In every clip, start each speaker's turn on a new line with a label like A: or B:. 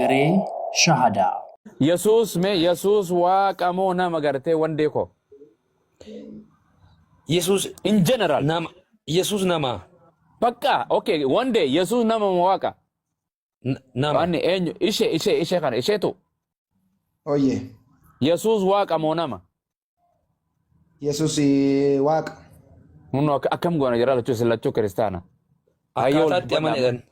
A: Garee Shahadaa.
B: Yesus waaqamoo nama gartee wandee ko.
C: Yesus
B: In general.
C: nama. Yesus nama.
B: Bakka okay one day Yesus nama waaqa.
C: Nama.
B: Wanni eenyu ishee kana isheetu.
D: Oye,
B: Yesus waaqamoo nama.
D: Yesus waaqa.
B: Munno akkam goona jira lachuu kiristaana.
C: Akkaataatti amanedhan.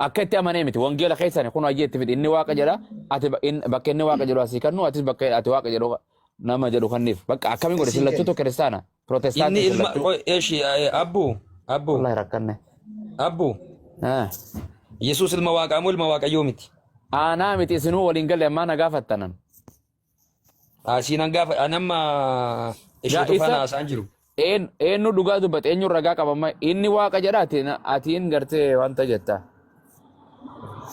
B: Akka itti amanee miti wangeela keessani kun ayyeetti miti inni waaqa jedha ati bakka inni waaqa jedhu asii kannu atis bakka ati waaqa jedhu nama jedhu kanniif bakka akkamiin godhe sillachuutu kiristaana
C: Inni
B: protestaantii
C: ilma eeshi abbu.
B: wallahi rakkanne
C: Abbu. Yesus ilma waaqaa moo ilma waaqayyoo miti?
B: aanaa miti isinuu waliin galle ammaa na gaafattanan
C: Asiinan gaafa anamma isheetu faana haasa'an jiru.
B: eenyu dhugaa dubbate eenyu ragaa qabamma inni waaqa jedha atiin gartee wanta jetta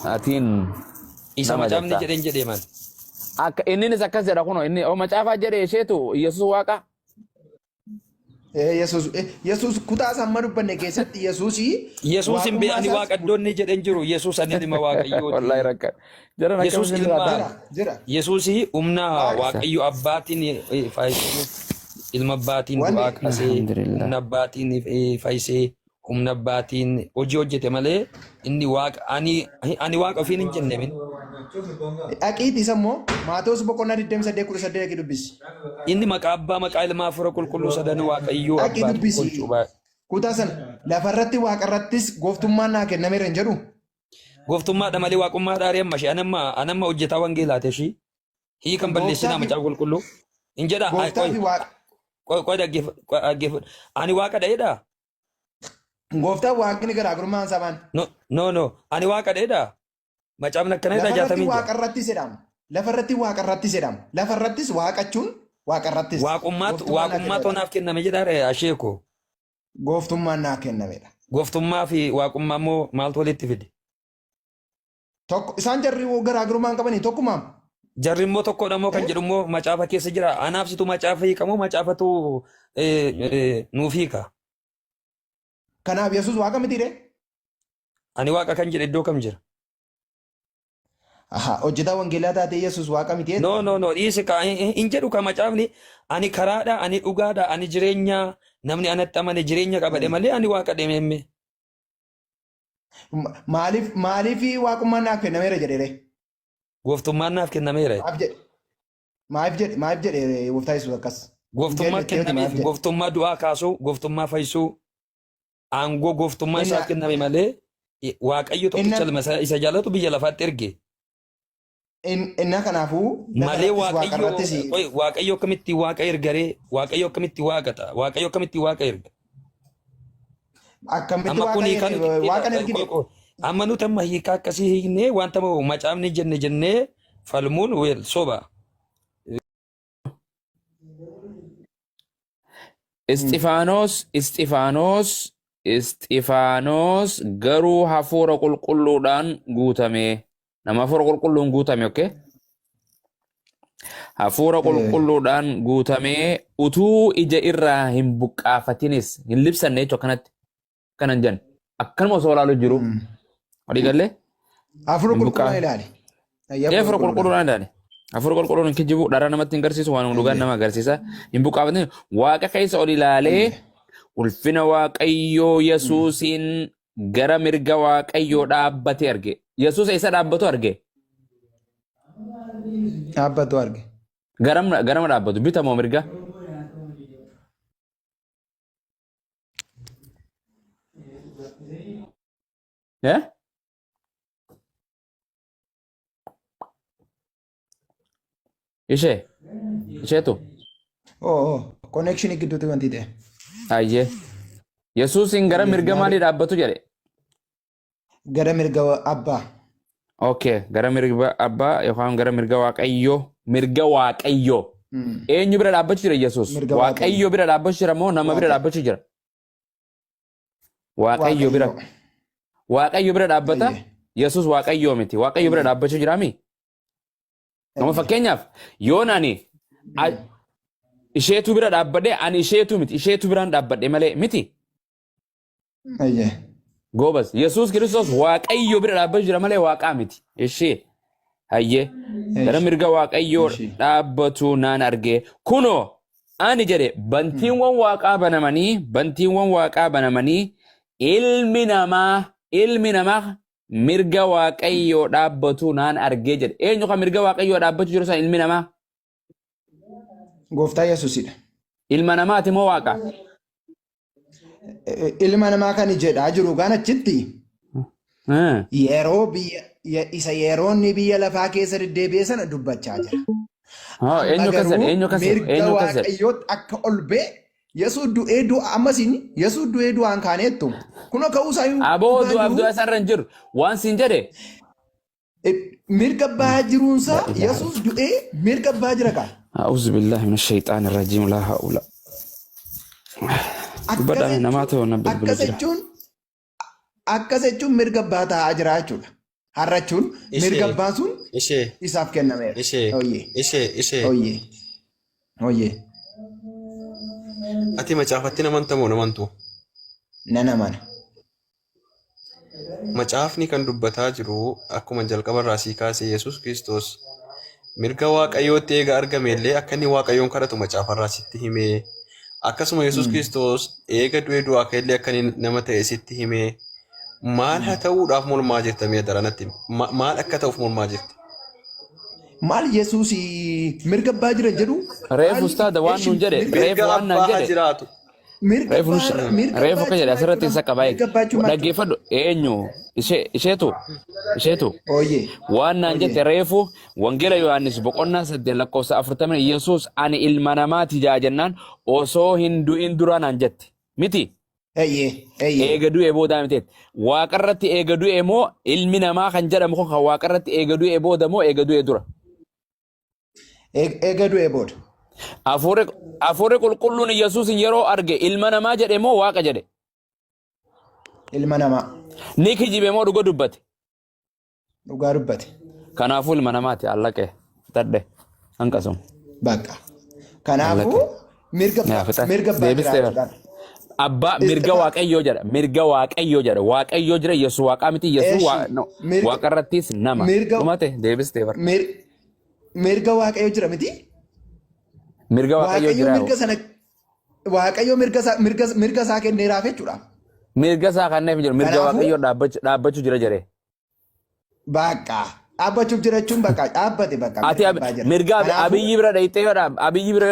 B: atiin
C: Isa macaafni jedheen jedhee man.
B: akka inninis akkas jedha kuno inni macaafaa jedhe isheetu Yesus waaqa
D: Yesus kutaa samma dubbanne keessatti
C: Yesus hin beekani waaqa iddoonni jedheen jiru. Yesus ani ilma waaqayyooti.
B: wallahi rakkan jara
C: Yesus ilma
D: jira.
C: Yesus humna waaqayyo abbaatiin faayisee ilma abbaatiin du'aa kaasee humna abbaatiin faayisee humna abbaatiin hojii hojjete malee inni waaqa ani waaqa ofiin hin jenne min.
D: Aqiiti isa immoo Maatewos boqonnaa 28:18 dubbisi.
C: Inni maqaa abbaa maqaa ilmaa hafuura qulqulluu sadan waaqayyoo
D: Aqii
C: abbaa
D: dubbisi. Kutaa sana lafarratti waaqarrattis gooftummaan naa kennameera hin jedhu.
C: Gooftummaadha malee waaqummaa dhaarii amma ishee anamma hojjetaa wangeelaate ishee hiikan balleessinaa macaa qulqulluu hin jedha.
D: Gooftaa fi waaqa.
C: Qoy dhaggeeffadhu. Ani waaqa dha'eedha.
D: Gooftaa waaqni garaagarummaan sabaan.
C: No. Ani waaqa dha'eedha. Macaafni akkana jedha
D: Lafarratti
C: 60.
D: waaqarrattis jedhama. Lafarratti waaqarrattis jedhama. Lafarrattis waaqachuun waaqarrattis.
C: Waaqummaa toonaaf kenname jedha asheeko.
D: Gooftummaan naa kennameera.
C: Gooftummaa fi waaqummaa immoo maaltu walitti fide?
D: Isaan jarri garaagarummaan qabanii tokkumaam.
C: Jarri immoo tokkodha immoo kan jedhu immoo macaafa keessa jira. Anaafsitu macaafa hiikamoo macaafatu nuuf hiika.
D: Kanaaf Yesus waaqa mitiire?
C: Ani waaqa kan jedhe iddoo kam jira?
D: Hojjetaa wangeelaa taatee Yesus waaqa miti.
C: No. Dhiisi hin jedhu ka macaafni ani karaadha, ani dhugaadha, ani jireenya namni anatti amane jireenya qabadhe malee ani waaqa deememme.
D: Maaliif waaqummaan naaf kennameera jedheere?
C: Gooftummaan naaf kennameera.
D: Maaliif jedhe gooftaa Yesus akkas?
C: Gooftummaa kennameef gooftummaa du'aa kaasuu, gooftummaa fayyisuu, aangoo gooftummaa isaaf kenname malee waaqayyo tokkicha isa jaalatu biyya lafaatti erge.
D: Inna kanaafuu
C: malee waaqayyo akkamitti waaqa ergaree waaqayyo akkamitti waaqata waaqayyo akkamitti waaqa erga
D: akkamitti waaqa ergine
C: amma nuti amma hiikaa akkasii hiiknee wanta macaafni jennee falmuun weel soba.
B: Isxifaanos garuu hafuura qulqulluudhaan guutame. Nama hafuura qulqulluun guutame, okay? Hafuura qulqulluudhaan guutamee utuu ija irraa hin buqqaafatinis hin libsanne jechuudha kanatti. Kanan jan akkanuma osoo ilaalu jiru. Walii galee?
D: Hafuura qulqulluudhaan ilaali.
B: Hafuura qulqulluudhaan ilaali. Hafuura qulqulluun hin kijibu dhala namatti hin agarsiisu waan dhugaan nama agarsiisa. Hin buqqaafatin waaqa keessa ol ilaalee ulfina waaqayyoo Yesuusiin gara mirga waaqayyoo dhaabbate arge. Yesuus isa dhaabbatu arge.
D: Dhaabbatu arge.
B: Garama dhaabbatu bita moo mirga? Isheetu?
D: Connection gidduutti wanti ta'e.
B: Ayyee. Yesuusin gara mirga maalii dhaabbatu jedhe?
D: Gara mirga abbaa.
B: Okay, gara mirga abbaa yookaan gara mirga waaqayyoo. Mirga waaqayyoo. Eenyu bira dhaabbachuu jira Yesuus? Waaqayyoo bira dhaabbachuu jira moo nama bira dhaabbachuu jira? Waaqayyoo bira. Waaqayyoo bira dhaabbata? Yesuus waaqayyoo miti. Waaqayyoo bira dhaabbachuu jira mi? Nama fakkeenyaaf yoon ani isheetu bira dhaabbadhe ani isheetu miti isheetu biraan dhaabbadhe malee miti. Gobas Yesuus Kiristoos waaqayyo bira dhaabbachuu jira malee waaqaa miti. Ishee hayyee gara mirga waaqayyoo dhaabbatu naan arge kunoo ani jedhe bantiiwwan waaqaa banamanii ilmi namaa mirga waaqayyoo dhaabbatu naan argee jedhe eenyu kan mirga waaqayyoo dhaabbatu jiru san ilmi namaa
D: Gooftaa Yesuusidha.
B: ilma namaati moo waaqa
D: Ilma namaa kan jedhaa jiru gaan achitti yeroo yeroonni biyya lafaa keessa deddeebi'e sana dubbachaa jira.
B: eenyu kasan
D: Mirga waaqayyootti akka ol ba'e Yesuus du'ee du'a ammasiin Yesuus du'ee du'aan kaaneettu kun akka usaayyuu
B: aboo du'a isarra hin jiru waan siin jedhe
D: mirga abbaa jiruunsaa Yesuus du'ee mirga abbaa jira kaa.
B: أعوذ بالله من الشيطان الرجيم لا هؤلاء بدأ نماته ونبذ بالجرح
D: akkas jechuun mirga abbaa taa'aa jira jechuudha. Har'achuun mirga abbaan sun isaaf kennameera. Hoyyee.
A: Ati macaafatti namantamoo namantu?
D: Nan amana.
A: Macaafni kan dubbataa jiru akkuma jalqabarraa sii kaase Yesuus Kiristoos mirga waaqayyootti eega argame illee akka inni waaqayyoon kadhatu macaafarraa sitti himee akkasuma Yesuus Kiristoos eega du'ee du'aa ka'ellee akka inni nama ta'e sitti himee maal haa ta'uudhaaf mormaa jirta mee daranatti maal akka ta'uuf mormaa jirti?
D: Maal Yesuus mirga abbaa jira jedhu?
B: reefu ustaada waan nuun jedhe reefu waan naan jedhe reefu ka jedhe asirratti isa qabaa dhaggeeffadhu eenyu isheetu waan naan jette reefu wangeela Yohaannis boqonnaa 8:40 Yesuus ani ilma namaati jennaan osoo hin du'in dura naan jette miti eega du'e booda miti waaqarratti eega du'e moo ilmi namaa kan jedhamu kun kan waaqarratti eega du'e booda moo eega du'e dura
D: eega du'e booda
B: Afuurri qulqulluun Yesuus yeroo arge ilma namaa jedhe moo waaqa jedhe?
D: Ilma namaa.
B: Ni kijibe moo dhuga dubbate?
D: Dhugaa dubbate.
B: Kanaafuu ilma namaati allaqee fitadhe hanqasum.
D: Bakka. Kanaafuu mirga
B: abbaa mirga waaqayyoo jedha waaqayyoo jira Yesuus waaqaa miti Yesuus waaqarrattis nama dhumate deebistee bara.
D: Mirga waaqayyoo jira miti?
B: Mirga waaqayyoo jira.
D: Waaqayyoo mirga isaa kenneeraaf jechuudha.
B: Mirga isaa kenneef jiru mirga waaqayyoo dhaabbachuu jira jedhee.
D: Bakka dhaabbachuuf jira jechuun bakka dhaabbate bakka.
B: Ati mirga abiyyi bira dhayitee yoo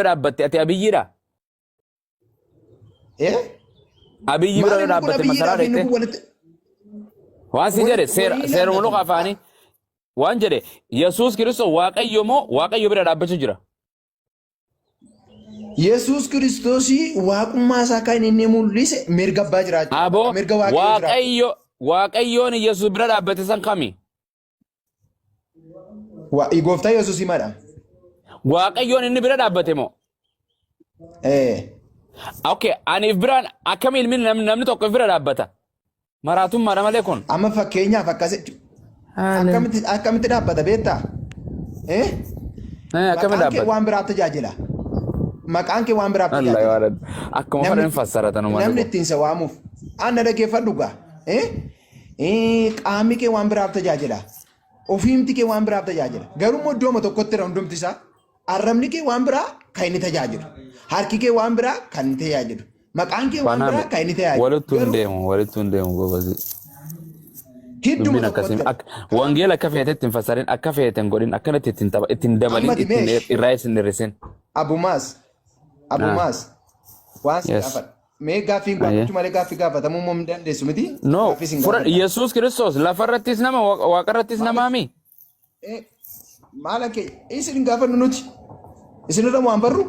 B: dhaabbatte ati abiyyiidha. Abiyyi bira yoo dhaabbatte masaraa dhayitee. Waan si jedhe seera muluqa afaanii waan jedhe Yesuus Kiristoos waaqayyo moo waaqayyo bira dhaabbachuu jira.
D: Yesuus Kiristoos waaqummaa isaa kan inni mul'ise mirga abbaa jiraachuu.
B: Aboo waaqayyoon Yesuus bira dhaabbate san kami?
D: Gooftaa Yesuus himadha.
B: Waaqayyoon inni bira dhaabbate moo? Okay, aniif biraan akkami ilmi namni tokko bira dhaabbata? Maraatummaadha malee kun.
D: Amma fakkeenyaaf akkas akkamitti dhaabbata beektaa?
B: Akkamitti dhaabbata?
D: Waan biraaf tajaajila. Maqaan kee waan biraaf tajaajila.
B: Akkuma fadhan fassaratan
D: namni ittiin isa waamuuf. Anna dhaggeeffadhu gaa. Qaamni kee waan biraaf tajaajila. Ofiimti kee waan biraaf tajaajila. Garuu immoo iddooma tokkotti irra hundumti isaa arrabni kee waan biraa kan inni tajaajilu. Harki kee waan biraa kan inni tajaajilu. Maqaan kee waan biraa kan inni tajaajilu.
B: Walittu hin deemu gobazi.
D: Hidduma tokkotti.
B: Wangeela akka feete ittiin fassarin akka feete hin godhin akkanatti ittiin dabalin ittiin irraa isin hir'isin.
D: Abumaas waan si gaafadha. Mee gaaffii gaafachuu malee gaaffii gaafatamuu moo hin dandeessu miti?
B: No, Yesuus Kiristoos lafarrattis nama waaqarrattis namaami.
D: Maal akka isin gaafannu nuti isinirra waan barru?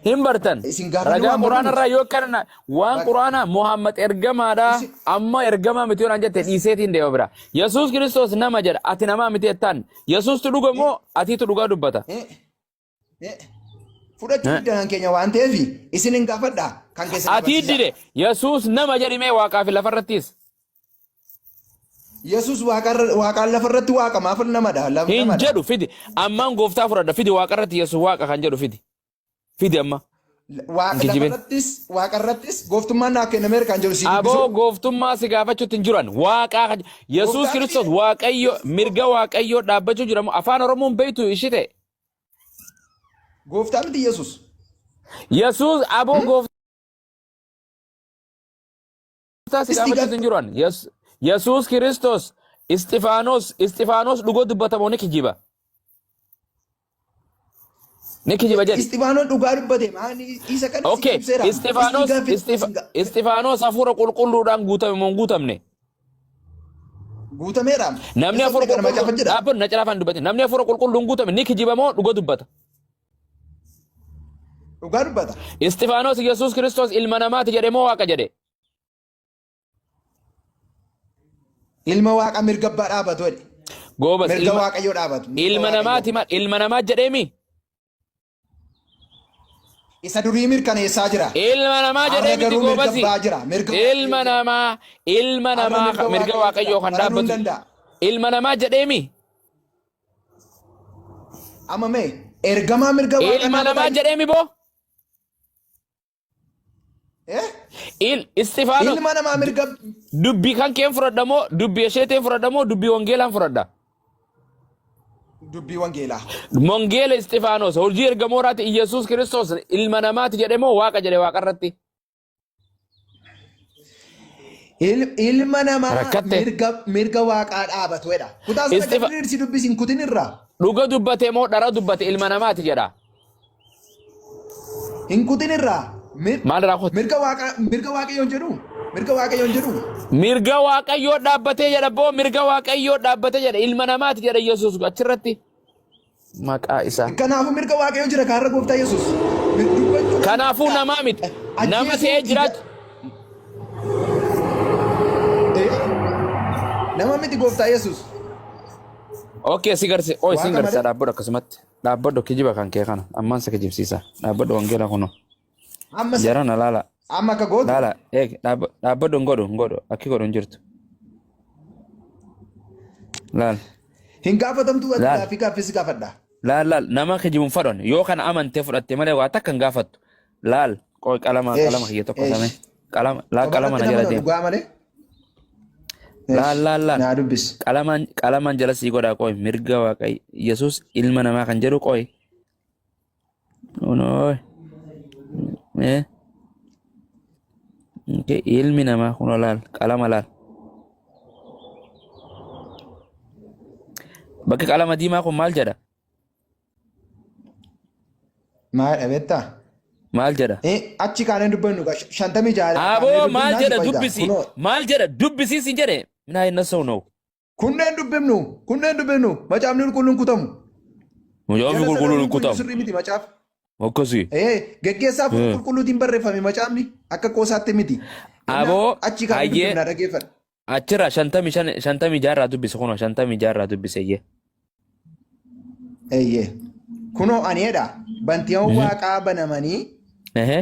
B: Hin bartan. Ragaa quraanarraa yoo kana waan quraana Muhammad ergamaadha amma ergamaa miti yoo jette dhiiseetiin deema bira. Yesuus Kiristoos nama jedha ati namaa miti jettaan. Yesuustu dhuga moo atiitu dhugaa dubbata?
D: Fudhachuu danda'an keenya waan ta'eef isin hin gaafadhaa kan keessa.
B: Ati dide Yesuus nama jedhimee waaqaa fi lafarrattis.
D: Yesuus waaqaan lafarratti waaqa maaf namadha.
B: Hin jedhu fidi ammaan gooftaa fudhadha fidi waaqarratti Yesuus waaqa kan jedhu fidi. Fidi amma.
D: Waaqa lafarrattis waaqarrattis gooftummaan naa kennameera kan jedhu si dubbisu.
B: Aboo gooftummaa si gaafachuutti hin jiran waaqaa Yesuus
D: Gooftaan
B: Kiristoos waaqayyo mirga waaqayyoo dhaabbachuu jiramu afaan Oromoon beektu ishite.
D: Gooftaa miti Yesuus.
B: Yesuus aboo gooftaa si gaafachuutti hin jiran. Yesuus Kiristoos Istifaanos dhugoo dubbatamoo ni kijiba. Ni kijiba jedhi.
D: Istifaanos dhugaa dubbate maani isa kana si
B: Okay,
D: ibseera.
B: Istifaanos hafuura qulqulluudhaan guutame moo hin guutamne?
D: Guutameera.
B: Namni hafuura qulqulluudhaan dhaabbatu na ciraafaan dubbate. Namni hafuura qulqulluun guutame ni kijiba moo dhugaa dubbata?
D: Dhugaa dubbata.
B: Istifaanos Yesuus Kiristoos ilma namaati jedhe moo waaqa jedhe?
D: Ilma waaqa mirga abbaa dhaabatu jedhe.
B: Goobas
D: Mirga waaqayyoo dhaabatu.
B: ilma namaati ilma namaa jedheemi?
D: Isa durii mirkaneessaa jira.
B: Ilma namaa jedhee miti goobasi. Ilma namaa
D: Mirga
B: mirga waaqayyoo kan dhaabbatu. Ilma namaa jedheemi?
D: Amma mee ergamaa mirga waaqa
B: Ilma namaa jedheemi boo? Istifaanos
D: Ilma namaa mirga
B: dubbii kan keen fudhadha moo dubbii isheetiin fudhadha moo dubbii wangeelaan fudhadha?
D: dubbii wangeelaa.
B: Mongeela Istifaanos hojii ergamooraati Yesuus Kiristoos ilma namaati jedhe moo waaqa jedhe waaqarratti?
D: Ilma namaa
B: Rakkatte.
D: mirga waaqaa dhaabatu jedha. Kutaa sana
B: Istifa-
D: gadi dhirsi dubbisiin kutin irraa.
B: Dhuga dubbate moo dhara dubbate ilma namaati jedha?
D: Hin kutin irraa.
B: Maal raakot?
D: Mirga waaqayyoon jedhu. Mirga waaqayyoon jedhu.
B: Mirga waaqayyoo dhaabbatee jedha boo mirga waaqayyoo dhaabbatee jedha ilma namaati jedha Yesuus achirratti. Maqaa isaa.
D: Kanaafuu mirga waaqayyoo jira kaarra gooftaa Yesuus.
B: Kanaafuu namaa miti. Nama ta'ee jiraatu.
D: Nama miti gooftaa Yesuus.
B: Okay, si garsi. Oi, si
D: Waaqa
B: garsi
D: malee.
B: dhaabbadhu akkasumatti. Dhaabbadhu kijiba kan kee kana. Ammaan sa kijibsiisa. Dhaabbadhu wangeela kuno.
D: Amma
B: Jarana laala.
D: amma akka gootu.
B: Laala. Eeg dhaabbadhu hin godhu. Akki godhu hin jirtu. Laal.
D: Hin gaafatamtu
B: Laal.
D: gaaffii gaaffii si gaafadha.
B: Laal. Nama kijibuun fadhon. Yoo kana amantee fudhatte malee waa takka hin gaafattu. Laal. Qoi qalama kiyya tokko samee. Qalama na jala deema.
D: Dhugaa malee.
B: Laal.
D: Naa dubbis.
B: Qalamaan jala sii godhaa qoi mirga waaqayyo Yesuus ilma namaa kan jedhu qoi. Unooy. Ilmi namaa kunoo laal qalama laal. Bakki qalama diimaa kun maal jedha?
D: Maal dhabeettaa?
B: Maal jedha?
D: Achi kaaneen dubbannu 56.
B: Aboo maal jedha dubbisi? Maal jedha dubbisi siin jedhe? Minaa hin nasa'u na'u.
D: Kunneen dubbifnu. Macaafni qulqulluun kutamu.
B: Macaafni qulqulluun hin kutamu.
D: Sirrii miti macaaf.
B: Akkasii.
D: Geggeessaa qulqulluutiin barreeffame macaafni akka qoosaatti miti.
B: Aboo
D: Achi kaaneen
B: hayyee
D: dubbifna dhaggeeffadha.
B: achirraa 56 irraa dubbise kunoo 56 irraa dubbise iyyee.
D: Eeyyee. Kunoo aneedha. Bantiiwwan waaqaa banamanii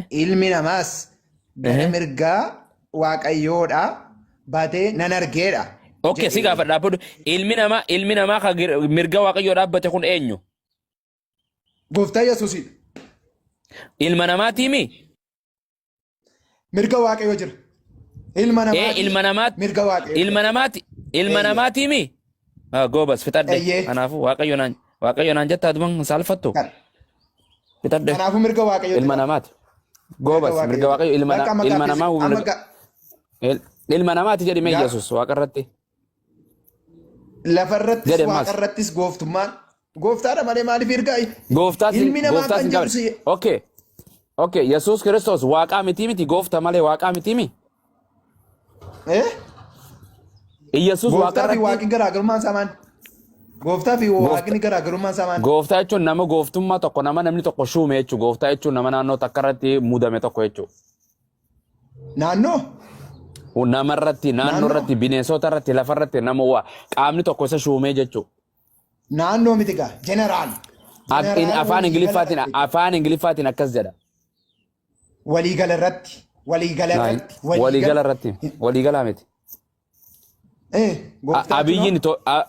D: ilmi namaas gara mirgaa waaqayyoodha baatee nan argeedha.
B: Okay, si gaafa dhaabbadhu ilmi namaa kan mirga waaqayyoo dhaabbate kun eenyu?
D: Gooftaa Yesuusidha.
B: Ilma namaatiimi?
D: Mirga waaqayyoo jira. Ilma namaati. Mirga waaqayyoo.
B: Ilma namaatiimi? Goobas fixadhe.
D: Eeyyee.
B: Kanaafuu waaqayyo naan jettaa duman saalfattu. Fixadhe.
D: Kanaafuu mirga waaqayyoo
B: Ilma namaati. Goobas mirga waaqayyo ilma namaa ilma namaati jedhi mee Yesuus waaqarratti.
D: Lafarrattis
B: Jedhe maas.
D: waaqarrattis gooftummaan. Gooftaadha malee maaliif ergaa?
B: Gooftaas
D: Ilmi namaa kan
B: hin
D: jedhu
B: qabne. Okay, Yesuus Kiristoos waaqaa miti goofta malee waaqaa miti. Yesuus
D: Gooftaa fi
B: waaqarratti.
D: waaqni garaagarummaan isaa maali? Gooftaa fi waaqni garaagarummaan isaa maali?
B: Gooftaa jechuun nama gooftummaa tokko nama namni tokko shuume jechuudha. Gooftaa jechuun nama naannoo takka irratti mudame tokko jechuudha.
D: Naannoo?
B: Namarratti, naannoo irratti, bineensota irratti, lafa irratti nama qaamni tokko isa shuumee jechuudha.
D: Naannoo miti gaa. Jeneraal.
B: Afaan Ingiliffaatiin akkas jedha.
D: Waliigala irratti.
B: Waliigalaa miti.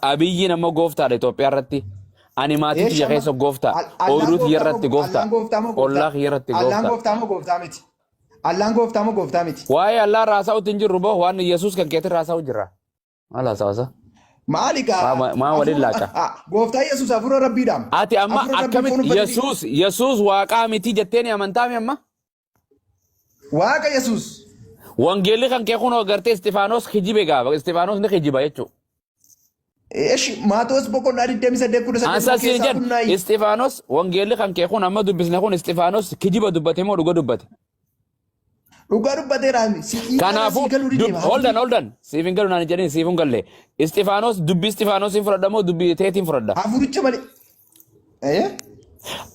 B: Abiyyiin ammoo gooftaadha Itoophiyaa irratti. ani maatii tiyya keessa gooftaa ooyiruu tiyya irratti gooftaa ollaa kiyya irratti
D: Allaan
B: gooftaa
D: gooftaa moo gooftaa miti? Allaan gooftaa moo gooftaa miti?
B: waa'ee allaa raasaa utti hin jirru boo waan yesuus kan keetti raasaa jirra maal haasawasa
D: Maali gaa?
B: maa waliin laaqa
D: Gooftaa Yesuus hafuura Rabbiidhaan.
B: ati amma
D: Hafuura Rabbii
B: akkamitti
D: funuunfatanii-
B: yesuus waaqaa miti jetteeni amantaami amma
D: Waaqa Yesuus.
B: wangeelli kan kee kun agartee istifaanos kijibe gaafa istifaanos ni kijiba jechuudha.
D: Maatoos boqonnaa 28
B: Ansa siin jedhu Istifaanos wangeelli kan kee kun amma dubbisne kun Istifaanos kijiba dubbate moo dhuga dubbate?
D: Dhugaa dubbateeraan.
B: Kanaafuu holdan siifin galu naan jedhin siifin galle Istifaanos dubbi Istifaanos fudhadha moo dubbi teetiin fudhadha?
D: Hafuuricha malee.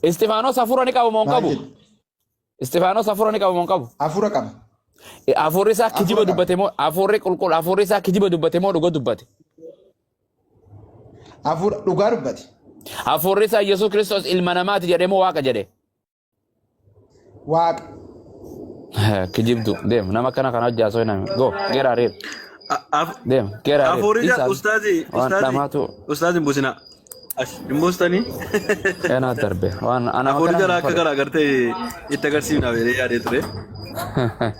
B: Istifaanos hafuura ni qabu moo hin qabu? Istifaanos hafuura ni qabu moo hin qabu?
D: Hafuura qaba.
B: Hafuurri isaa kijiba dubbate moo hafuurri qulqulluu hafuurri isaa kijiba dubbate moo dhuga dubbate?
D: Hafuura dhugaa dubbate.
B: Hafuurri isaa Yesuus Kiristoos ilma namaati jedhee moo waaqa jedhee?
D: Waaqa.
B: Kijibdu deem nama kana hojjaasoo hin hami go geera ariir deem geera ariir
A: Afuurija ustaazi busina hin buustanii
B: ena darbe waan ana
A: afuurija akka gara agartee itti agarsiifna beelee yaadee ture.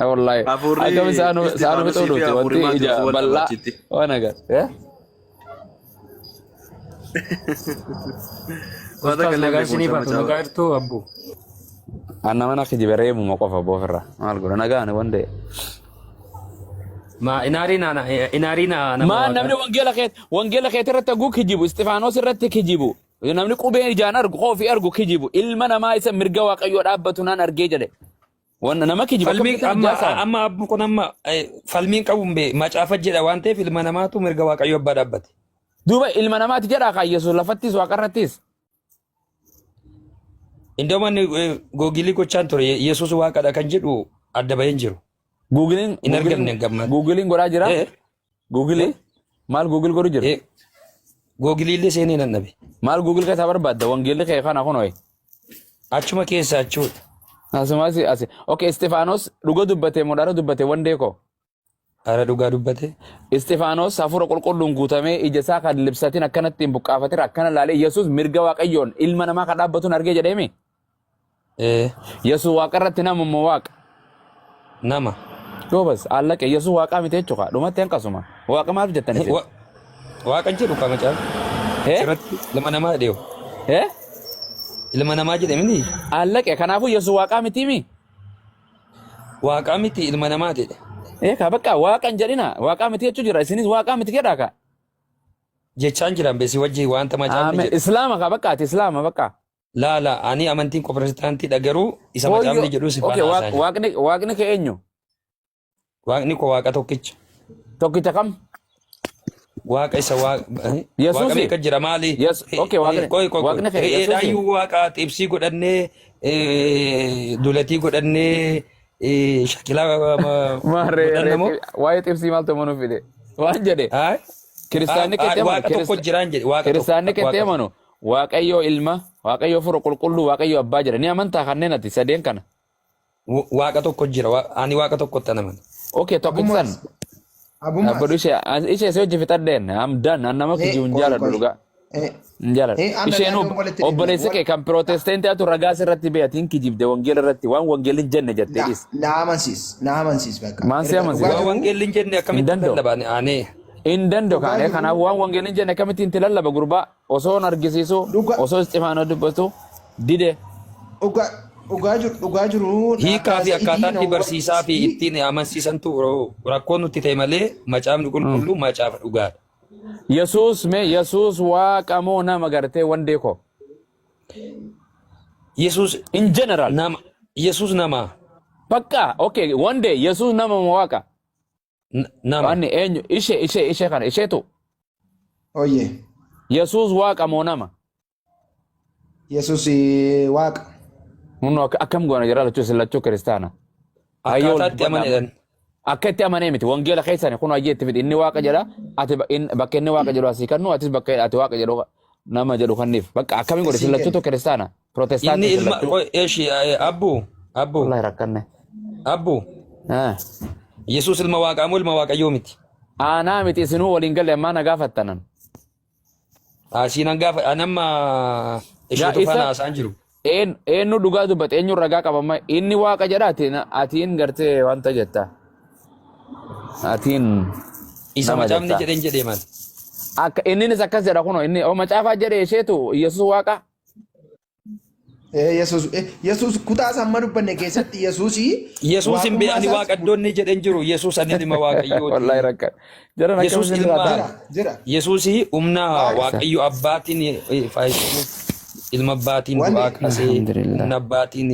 B: wallahi akkam saanu fixuu dhuti wanti ija bal'aa waan agar
A: Wanta kallee
C: Nagasini batu nagartu abbu.
B: anna mana kijibe reemu ma qofa boofirra maal godha nagaane wande
C: Ma inaarina
B: ma namni wangeela keet irratti aguu kijibu Istifaanos irratti kijibu namni qubeen ijaan argu qoofi argu kijibu ilma namaa isa mirga waaqayyoo dhaabbatu naan argee jedhe wanna nama kijiba
C: amma abbu kun amma falmiin qabumbe macaafa jedha waan ta'eef ilma namaatu mirga waaqayyoo abbaa dhaabbate.
B: duuba ilma namaati jedha kan Yesuus lafattis waaqarrattis
C: Indoo manni googilii gochaan ture Yesuus waaqadha kan jedhu adda baheen jiru. In argamne gammad.
B: Googiliin godhaa jira? Googilii? Maal googil godhu jira?
C: Googiliillee seenee nan dhabe.
B: Maal googil keessaa barbaadda? Wangeelli kee kana kun ho'i.
C: Achuma keessa achuudha.
B: Asumas asi. Okay, Istifaanos dhuga dubbate moo dhara dubbate wandee ko?
C: Ara dhugaa dubbate.
B: Istifaanos hafuura qulqulluun guutamee ija isaa kan libsatiin akkanatti hin buqqaafatee akkana laalee Yesuus mirga waaqayyoon ilma namaa kan dhaabbatuun argee jedheemi. Yesuus waaqarratti nama moo waaqa?
C: Nama.
B: Doobas allaqe Yesuus waaqaa miti jechuudha. Dhumatti hanqasuma. Waaqa maal jettanii?
C: Waaqa jedhu kama caal. Sirratti ilma namaa dheewu. Ilma namaa jedhamini.
B: Allaqe kanaafuu Yesuus waaqaa miti mi?
C: Waaqaa miti ilma namaa jedhe.
B: Ka bakka waaqan jedhina waaqaa miti jechuu jira isinis waaqaa miti jedhaa ka.
C: Jechaan jiran beesi wajji wanta macaafni jedhe.
B: Islaama ka bakka ati islaama bakka.
C: Laala ani amantiin Pirootestaantii garuu isa macaafni jedhu si faana haasa'e.
B: Waaqni kee eenyu?
C: Waaqni koo waaqa tokkicha.
B: Tokkicha kam?
C: Waaqa isa
B: Yesuusi?
C: waaqa meeqa jira maali?
B: Waaqni kee Yesuusi?
C: Daayyuu waaqa xibsii godhannee dulatii godhannee shakilaa
B: godhannamoo? Waa'ee xibsii maaltu manuu fide? Waan jedhe? Kiristaanni keetti amanu?
C: Waaqa tokko jiraan jedhe.
B: Kiristaanni keetti amanu? Waaqayyo ilma, waaqayyo fura qulqulluu, waaqayyo abbaa jedha. Ni amantaa kanneen ati sadeen kana?
C: Waaqa tokko jira. Ani waaqa tokkotti amanama.
B: Okay, tokkichaan. Abbooduu ishee si hojii fixadheen. Amdan nama kijuu hin jaaladhu dhugaa. Hin jaaladhu. Isheen obboleessi kee kan Pirootestaantii atu ragaa irratti beeyati hin kijibde wangeela irratti waan wangeelli hin jenne jettee dhis.
D: Na amansiis bakka.
B: Maan si amansiis?
C: Waan wangeelli hin jenne akkamitti lallabaan aanee.
B: In dandoo kaane kanaaf waan wangeelli hin jenne akkamitti hin lallaba gurbaa osoo argisiisu osoo Istifaanos dubbatu dide.
D: Dhugaa jiru.
C: Hiikaa fi akkaataa itti barsiisaa fi ittiin amansiisantu rakkoon nutti ta'e malee macaafni qulqulluu macaafa dhugaadha.
B: Yesuus waaqa moo nama gartee wandee ko?
C: Yesuus
B: in general
C: nama. Yesuus nama.
B: Bakka okay wandee Yesuus nama moo waaqa?
C: Nama.
B: Wanni eenyu ishee kana isheetu?
D: Oye.
B: Yesuus waaqa moo nama?
D: Yesuus waaqa.
B: Munno akkam goona jira lachuu kiristaana.
C: Akkaataatti amaneedhan.
B: Akka itti amanee miti wangeela keessani kun ayyee itti fidi inni waaqa jedha ati bakka inni waaqa jedhu asii kannu atis bakka ati waaqa jedhu nama jedhu kanniif bakka akkamiin godhe sillachuutu kiristaana Pirootestaantii
C: inni ilma eeshi abbu
B: wallahi rakkanne
C: abbu Yesuus ilma waaqaa moo ilma waaqayyoo miti?
B: Aanaa miti isinuu waliin galle ammaa na gaafattanan.
C: Asiin gaafa anamma
B: Yaa
C: isheetu faana
B: isa
C: haasa'an jiru.
B: eenyu dhugaa dubbate eenyu ragaa qabama inni waaqa jedha atiin gartee wanta jetta atiin
C: Isa
B: nama
C: macaafni
B: jetta
C: jedheen jedhee maal?
B: akka inninis akkas jedha kuno inni macaafaa jedhe isheetu Yesuus waaqa
D: Yesuus kutaa samma dubbanne keessatti Yesuus
C: Yesuus hin
D: waaqummaa
C: beekani
D: isaas
C: waaqaddoonni jedheen jiru. Yesuus ani dhimma waaqayyooti.
B: wallahi rakka jaran
C: Yesuus
B: akkamitti
C: ilma
B: irraa
D: jira.
C: Yesuus humna
D: Waaqa.
C: waaqayyo abbaatiin fayyisuuf ilma abbaatiin
D: Wanni-
C: du'aa kaasee
B: Alhamdulillah.
C: humna abbaatiin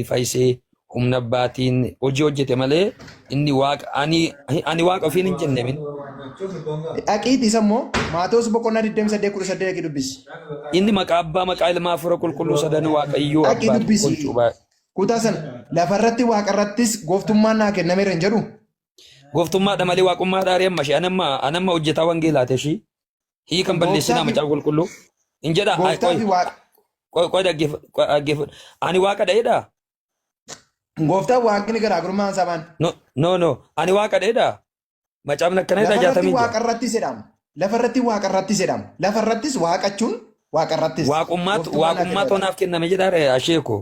C: fayyisee humna abbaatiin hojii hojjete malee inni waaqa ani waaqa ofiin hin jenne min.
D: Dhaqiitti isa immoo Maatewos boqonnaa 28:18 dubbisi.
C: Inni maqaa abbaa maqaa ilmaa hafuura qulqulluu sadan waaqayyoo
D: Dhaqii
C: abbaatiin
D: dubbisi.
C: qolchuu baay'e.
D: Kutaa sana lafarratti waaqarrattis gooftummaan naa kennameera hin jedhu.
C: Gooftummaadha malee waaqummaa dhaarii amma ishee anamma hojjetaa wangeelaate ishii hiikan balleessinaa macaa qulqulluu hin jedha.
D: Gooftaa fi waaqa.
C: Qoy dhaggeeffadhu. Ani waaqa dha'eedha.
D: Gooftaan waaqni garaagarummaan sabaan.
C: No. Ani waaqa dha'eedha. Macaafni akkanaa
D: Lafarratti
C: jaatamii jira.
D: waaqarrattis jedhama. Lafarratti waaqarrattis jedhama. Lafarrattis waaqachuun waaqarrattis.
C: Waaqummaatu naaf kenname jedhaa asheeko.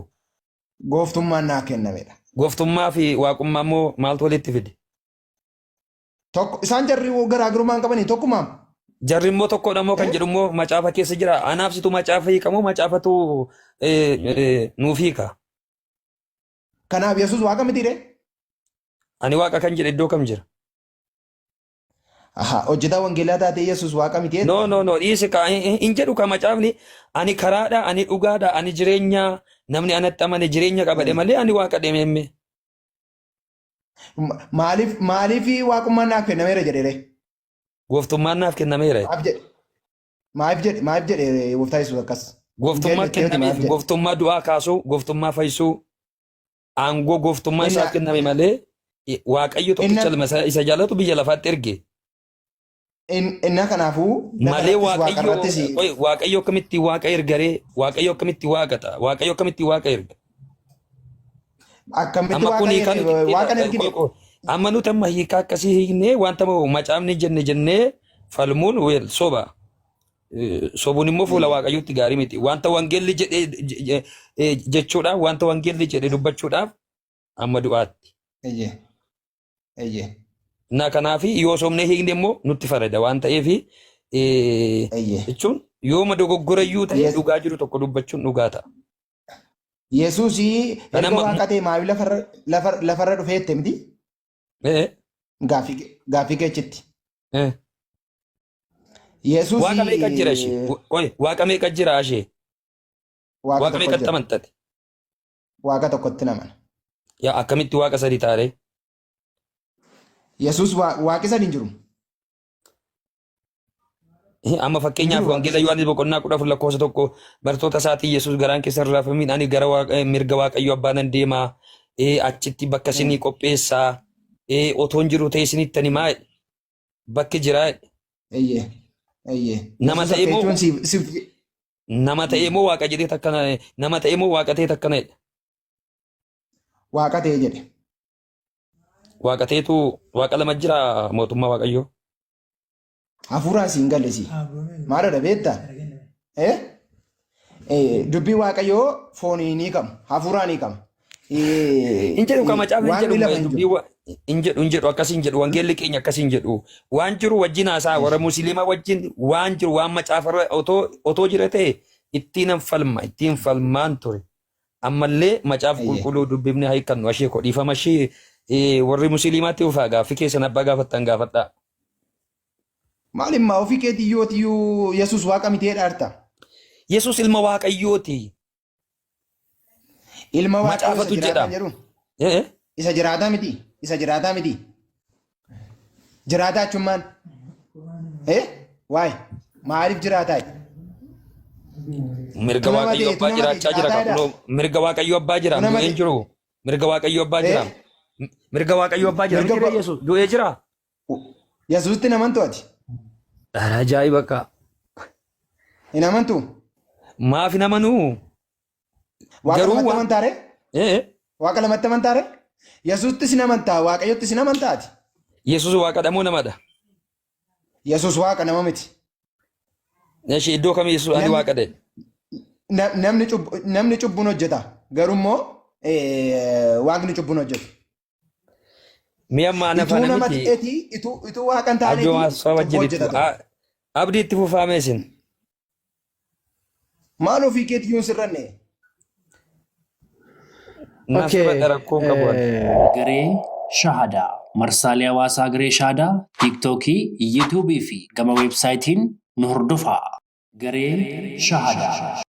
D: Gooftummaan naa kennameedha.
C: Gooftummaa fi waaqummaa immoo maaltu walitti fide?
D: Isaan jarri garaagarummaan qabanii tokkumaam.
C: Jarri immoo tokkodha moo kan jedhu immoo macaafa keessa jira. Anaafsitu macaafa hiika moo macaafatu nuuf hiika?
D: Kanaaf Yesuus waaqa mitiire?
C: Ani waaqa kan jedhe iddoo kam jira?
D: Hojjetaa wangeelaa taatee Yesuus waaqa mitiire?
C: No. Dhiisi hin jedhu ka macaafni ani karaadha, ani dhugaadha, ani jireenya namni anatti amane jireenya qabadhe malee ani waaqa deememme.
D: Maaliif waaqummaan naaf kennameera jedheere?
C: Gooftummaan naaf kennameera.
D: Maaliif jedhe gooftaa Yesuus akkas?
C: Gooftummaa kennameef gooftummaa du'aa kaasuu, gooftummaa fayyisuu, aangoo gooftummaa isaaf kenname malee waaqayyo tokkicha lama isa jaallatu biyya lafaatti erge.
D: Inna kanaafuu
C: Malee waaqayyo akkamitti waaqa ergaree? Waaqayyo akkamitti waaqata? Waaqayyo akkamitti waaqa erga?
D: akkamitti
C: Amma kuni kan
D: waaqan ergine?
C: amma nuti amma hiikaa akkasii hiiknee wanta macaafni jennee falmuun weel soba. Sobuun immoo fuula waaqayyootti gaarii miti. Wanta wangeelli jedhee jechuudhaaf wanta wangeelli jedhee dubbachuudhaaf amma du'aatti.
D: Eeyyee.
C: Na kanaafi yoo somnee hiikne immoo nutti farada waan ta'eef jechuun yooma dogoggorayyuu ta'e dhugaa jiru tokko dubbachuun dhugaa ta'a.
D: Yesuus erga waaqa ta'e maaliif lafarra dhufee jette miti? Gaaffii keechitti. Yesuus
C: Waaqa meeqa jira ishee? Waaqa meeqa jira ishee? Waaqa meeqatti amantate?
D: Waaqa tokkotti naman.
C: Yaa akkamitti waaqa sadi taaree?
D: Yesuus waaqi sadi hin jiru.
C: Amma fakkeenyaaf wangeela Yohaannis boqonnaa 14:1 bartoota isaatii Yesuus garaan keessa hin raafamin ani gara mirga waaqayyo abbaa nan deemaa achitti bakka isinii qopheessaa otoon jiru ta'e isinitti ani maa bakki jiraa nama ta'ee moo waaqa jedhee takkana nama ta'ee moo waaqa ta'ee takkana
D: Waaqa ta'ee jedhe.
C: waaqa ta'etu waaqa lama jira mootummaa waaqayyoo.
D: Hafuuraan siin galleesi. Maalidha beektaa? Dubbii waaqayyoo foonii ni qabu. Hafuuraan ni qabu.
C: Hin jedhu ka macaafni hin jedhu akkasiin jedhu wangeelli keenya akkasiin jedhu waan jiru wajjin haasaa warra musliimaa wajjin waan jiru waan macaafarra otoo jira ta'e ittiin falmaan ture. Ammallee macaaf qulqulluu dubbifni hiikannu ashee kodhiifama ashee warri musliimaatti ufaa gaaffii keessan abbaa gaafattan gaafadhaa.
D: Maalimmaa ofii keetii yootiyyuu Yesuus waaqa miti dhaarta?
C: Yesuus ilma waaqayyooti.
D: Ilma
C: Macaafatu jedha.
D: Isa jiraataa miti. Isa jiraataa miti. Jiraataa jechuun maal? Waay maaliif jiraataa?
C: Mirga waaqayyo abbaa jiraachaa jira qabuloo mirga waaqayyo abbaa jira du'een jiru mirga waaqayyo abbaa jira mirga waaqayyo abbaa jira mirga Yesuus du'ee jira.
D: Yesuusti naman to'ati.
C: Ajaa'iba ka.
D: Hin amantu?
C: Maaf hin amanuu?
D: Waaqa lamatti amantaare? Waaqa lamatti amantaare? Yesuutti sin amantaa waaqayyotti sin amantaati?
C: Yesuus waaqa dhamoo namadha.
D: Yesuus waaqa nama miti.
C: Eeshi iddoo kamii Yesuus ani waaqa ta'e.
D: namni cubbuun hojjeta. Garuu immoo waaqni cubbuun hojjetu.
C: Mi'a maana
D: Ituu
C: fana
D: nama
C: miti.
D: ta'eeti, ituu waaqan taaneeti
C: Abjoo saba
D: cubbuu
C: jedhitu.
D: hojjeta.
C: Abdii itti fufaame isin.
D: Maal ofii keetii yuun sirranne?
C: Naaf badha rakkoon qabu.
E: Garee Shahadaa marsaalee hawaasaa Garee Shahadaa tiiktookii, yuutuubii fi gama weebsaayitiin nu hordofaa. Garee Shahadaa.